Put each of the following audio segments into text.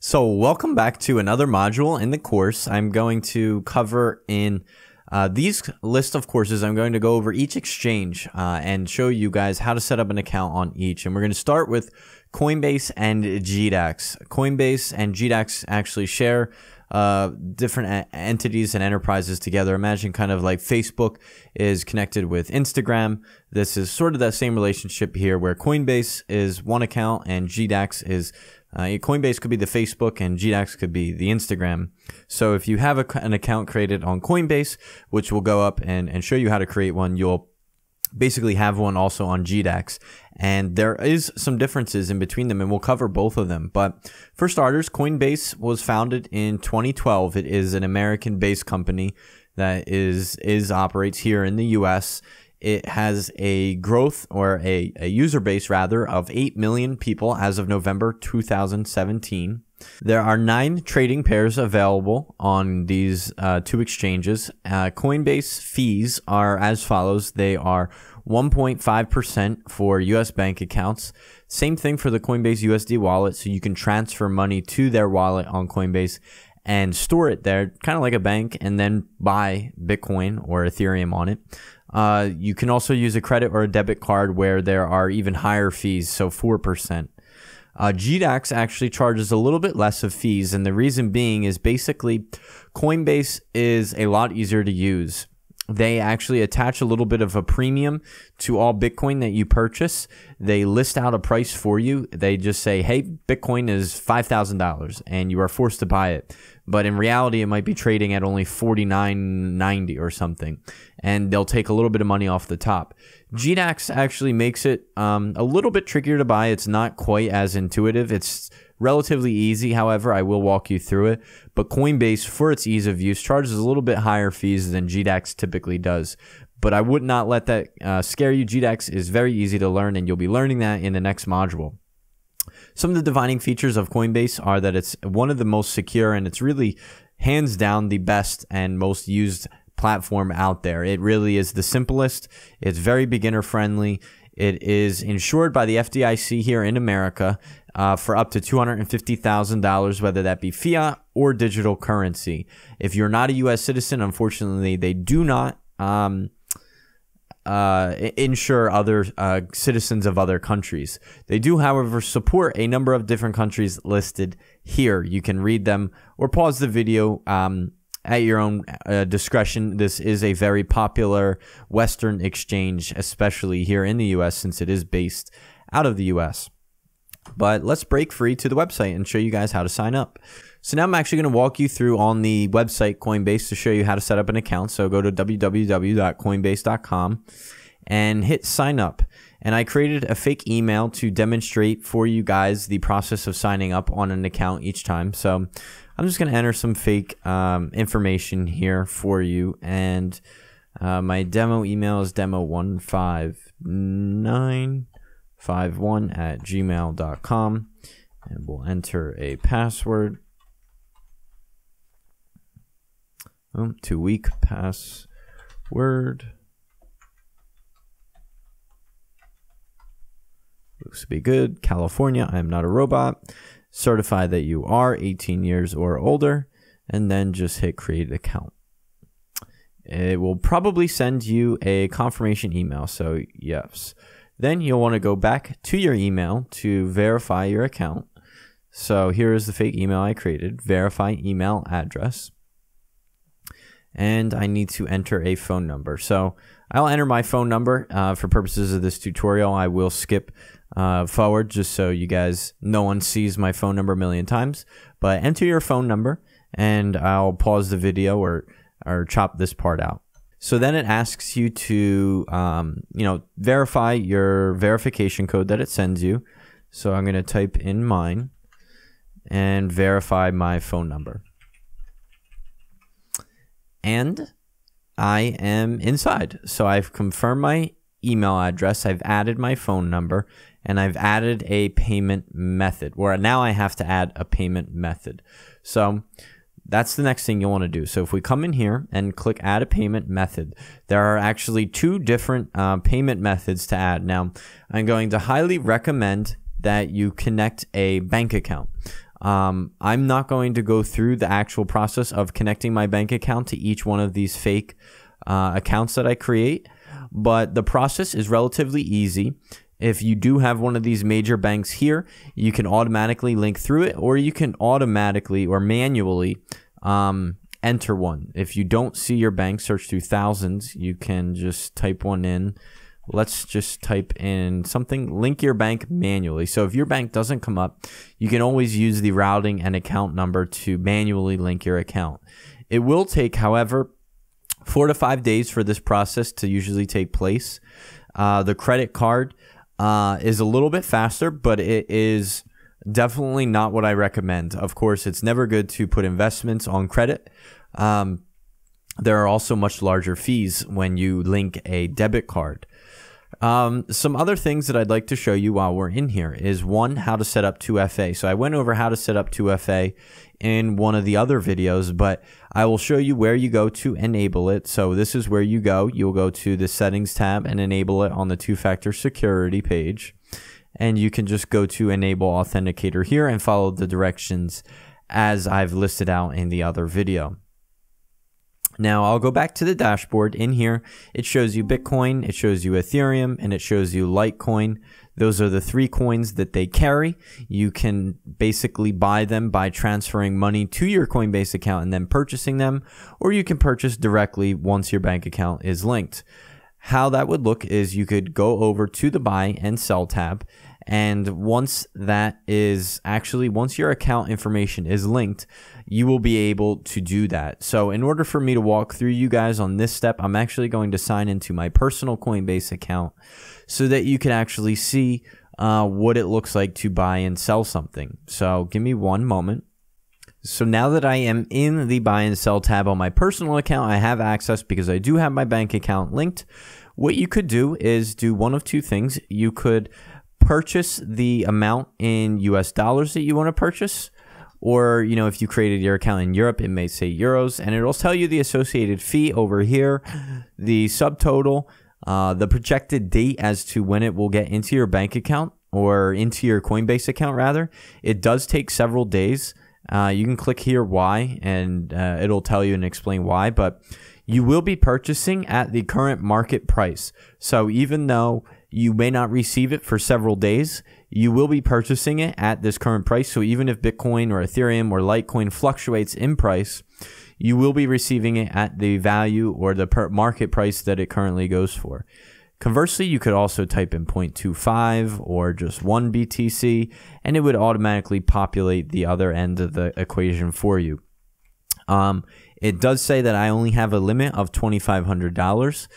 So welcome back to another module in the course. I'm going to cover in these list of courses. I'm going to go over each exchange and show you guys how to set up an account on each. And we're going to start with Coinbase and GDAX. Coinbase and GDAX actually share different entities and enterprises together. Imagine kind of like Facebook is connected with Instagram. This is sort of that same relationship here where Coinbase is one account and GDAX is Coinbase could be the Facebook and GDAX could be the Instagram. So if you have an account created on Coinbase, which will go up and show you how to create one, you'll basically have one also on GDAX. And there is some differences in between them, and we'll cover both of them. But for starters, Coinbase was founded in 2012. It is an American-based company that operates here in the US. It has a growth or a user base rather of 8 million people as of November 2017. There are 9 trading pairs available on these two exchanges. Coinbase fees are as follows. They are 1.5% for US bank accounts. Same thing for the Coinbase USD wallet, so you can transfer money to their wallet on Coinbase and store it there, kind of like a bank, and then buy Bitcoin or Ethereum on it. You can also use a credit or a debit card where there are even higher fees, so 4%. GDAX actually charges a little bit less of fees, and the reason being is basically Coinbase is a lot easier to use. They actually attach a little bit of a premium to all Bitcoin that you purchase. They list out a price for you. They just say, hey, Bitcoin is $5,000 and you are forced to buy it. But in reality, it might be trading at only $49.90 or something. And they'll take a little bit of money off the top. GDAX actually makes it a little bit trickier to buy. It's not quite as intuitive. It's relatively easy, however, I will walk you through it. But Coinbase, for its ease of use, charges a little bit higher fees than GDAX typically does. But I would not let that scare you. GDAX is very easy to learn, and you'll be learning that in the next module. Some of the defining features of Coinbase are that it's one of the most secure, and it's really hands down the best and most used platform out there. It really is the simplest. It's very beginner friendly. It is insured by the FDIC here in America for up to $250,000, whether that be fiat or digital currency. If you're not a U.S. citizen, unfortunately, they do not insure other citizens of other countries. They do, however, support a number of different countries listed here. You can read them or pause the video at your own discretion. This is a very popular Western exchange, especially here in the US, since it is based out of the US. But let's break free to the website and show you guys how to sign up. So now I'm actually going to walk you through on the website Coinbase to show you how to set up an account. So go to www.coinbase.com and hit sign up. And I created a fake email to demonstrate for you guys the process of signing up on an account each time. So I'm just going to enter some fake information here for you. And my demo email is demo15951@gmail.com. And we'll enter a password. 2-week password. Looks to be good. California, I am not a robot. Certify that you are 18 years or older, and then just hit create account. It will probably send you a confirmation email, so yes. Then you'll want to go back to your email to verify your account. So here is the fake email I created, verify email address. And I need to enter a phone number. So I'll enter my phone number for purposes of this tutorial. I will skip forward just so you guys, no one sees my phone number a million times. But enter your phone number, and I'll pause the video or chop this part out. So then it asks you to verify your verification code that it sends you. So I'm going to type in mine and verify my phone number. And I am inside. So I've confirmed my email address, I've added my phone number, and I've added a payment method, where now I have to add a payment method. So that's the next thing you'll want to do. So if we come in here and click add a payment method, there are actually 2 different payment methods to add. Now, I'm going to highly recommend that you connect a bank account. I'm not going to go through the actual process of connecting my bank account to each one of these fake accounts that I create, but the process is relatively easy. If you do have one of these major banks here, you can automatically link through it, or you can automatically or manually enter one. If you don't see your bank, search through thousands, you can just type one in. Let's just type in something, link your bank manually. So if your bank doesn't come up, you can always use the routing and account number to manually link your account. It will take, however, 4 to 5 days for this process to usually take place. The credit card is a little bit faster, but it is definitely not what I recommend. Of course, it's never good to put investments on credit. There are also much larger fees when you link a debit card. Some other things that I'd like to show you while we're in here is, one, how to set up 2FA. So I went over how to set up 2FA in one of the other videos, but I will show you where you go to enable it. So this is where you go. You'll go to the settings tab and enable it on the two-factor security page. And you can just go to enable authenticator here and follow the directions as I've listed out in the other video. Now I'll go back to the dashboard. In here, it shows you Bitcoin, it shows you Ethereum, and it shows you Litecoin. Those are the 3 coins that they carry. You can basically buy them by transferring money to your Coinbase account and then purchasing them, or you can purchase directly once your bank account is linked. How that would look is you could go over to the buy and sell tab, and once your account information is linked, you will be able to do that. So in order for me to walk through you guys on this step, I'm actually going to sign into my personal Coinbase account so that you can actually see what it looks like to buy and sell something. So give me one moment. So now that I am in the buy and sell tab on my personal account, I have access because I do have my bank account linked. What you could do is do one of two things. You could purchase the amount in US dollars that you want to purchase, or, you know, if you created your account in Europe, it may say euros, and it'll tell you the associated fee over here, the subtotal, the projected date as to when it will get into your bank account, or into your Coinbase account rather. It does take several days. You can click here why, and it'll tell you and explain why, but you will be purchasing at the current market price. So even though you may not receive it for several days, you will be purchasing it at this current price. So even if Bitcoin or Ethereum or Litecoin fluctuates in price, you will be receiving it at the value or the market price that it currently goes for. Conversely, you could also type in 0.25 or just 1 BTC, and it would automatically populate the other end of the equation for you. It does say that I only have a limit of $2,500.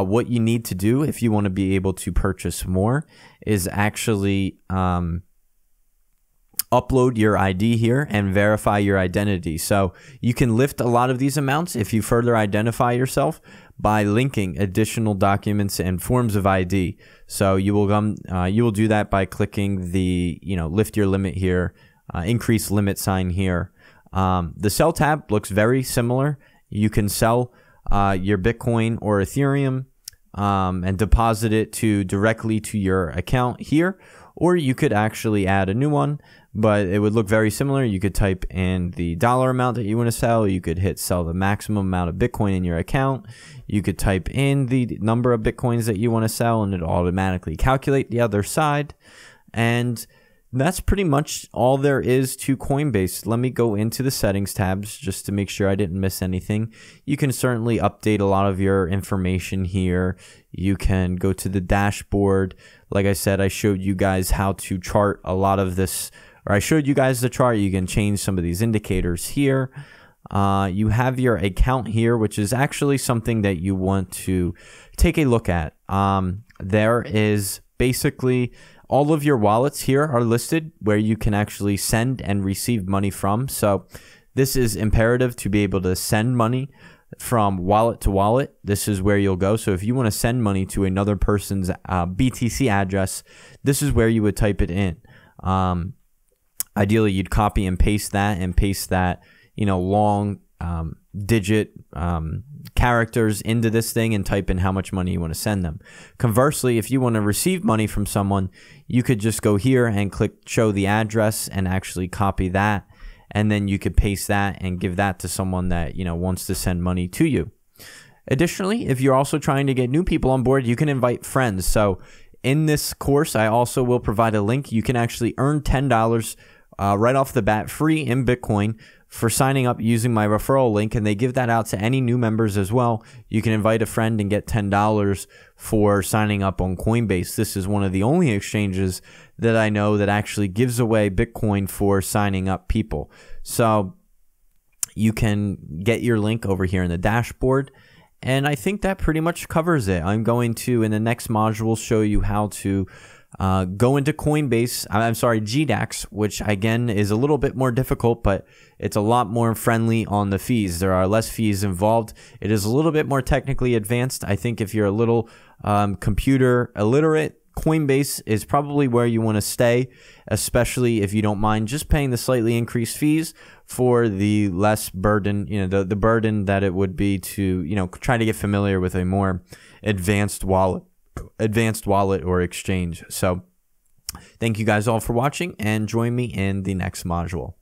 What you need to do if you want to be able to purchase more is actually upload your ID here and verify your identity. So you can lift a lot of these amounts if you further identify yourself by linking additional documents and forms of ID. So you will do that by clicking the lift your limit here, increase limit sign here. The sell tab looks very similar. You can sell your Bitcoin or Ethereum and deposit it directly to your account here, or you could actually add a new one, but it would look very similar. You could type in the dollar amount that you want to sell. You could hit sell the maximum amount of Bitcoin in your account. You could type in the number of Bitcoins that you want to sell, and it'll automatically calculate the other side. And that's pretty much all there is to Coinbase. Let me go into the settings tabs just to make sure I didn't miss anything. You can certainly update a lot of your information here. You can go to the dashboard. Like I said, I showed you guys how to chart a lot of this, or I showed you guys the chart. You can change some of these indicators here. You have your account here, which is actually something that you want to take a look at. There is basically all of your wallets here are listed where you can actually send and receive money from. So this is imperative to be able to send money from wallet to wallet. This is where you'll go. So if you want to send money to another person's BTC address, this is where you would type it in. Ideally, you'd copy and paste that long digit characters into this thing and type in how much money you want to send them. Conversely, if you want to receive money from someone, you could just go here and click show the address and actually copy that, and then you could paste that and give that to someone that, you know, wants to send money to you. Additionally, if you're also trying to get new people on board, you can invite friends. So in this course, I also will provide a link. You can actually earn $10 right off the bat, free in Bitcoin, for signing up using my referral link, and they give that out to any new members as well. You can invite a friend and get $10 for signing up on Coinbase. This is one of the only exchanges that I know that actually gives away Bitcoin for signing up people. So you can get your link over here in the dashboard. And I think that pretty much covers it. I'm going to, in the next module, show you how to go into Coinbase, GDAX, which again is a little bit more difficult, but it's a lot more friendly on the fees. There are less fees involved. It is a little bit more technically advanced. I think if you're a little computer illiterate, Coinbase is probably where you want to stay, especially if you don't mind just paying the slightly increased fees for the less burden, you know, the burden that it would be to, you know, try to get familiar with a more advanced wallet or exchange. So thank you guys all for watching, and join me in the next module.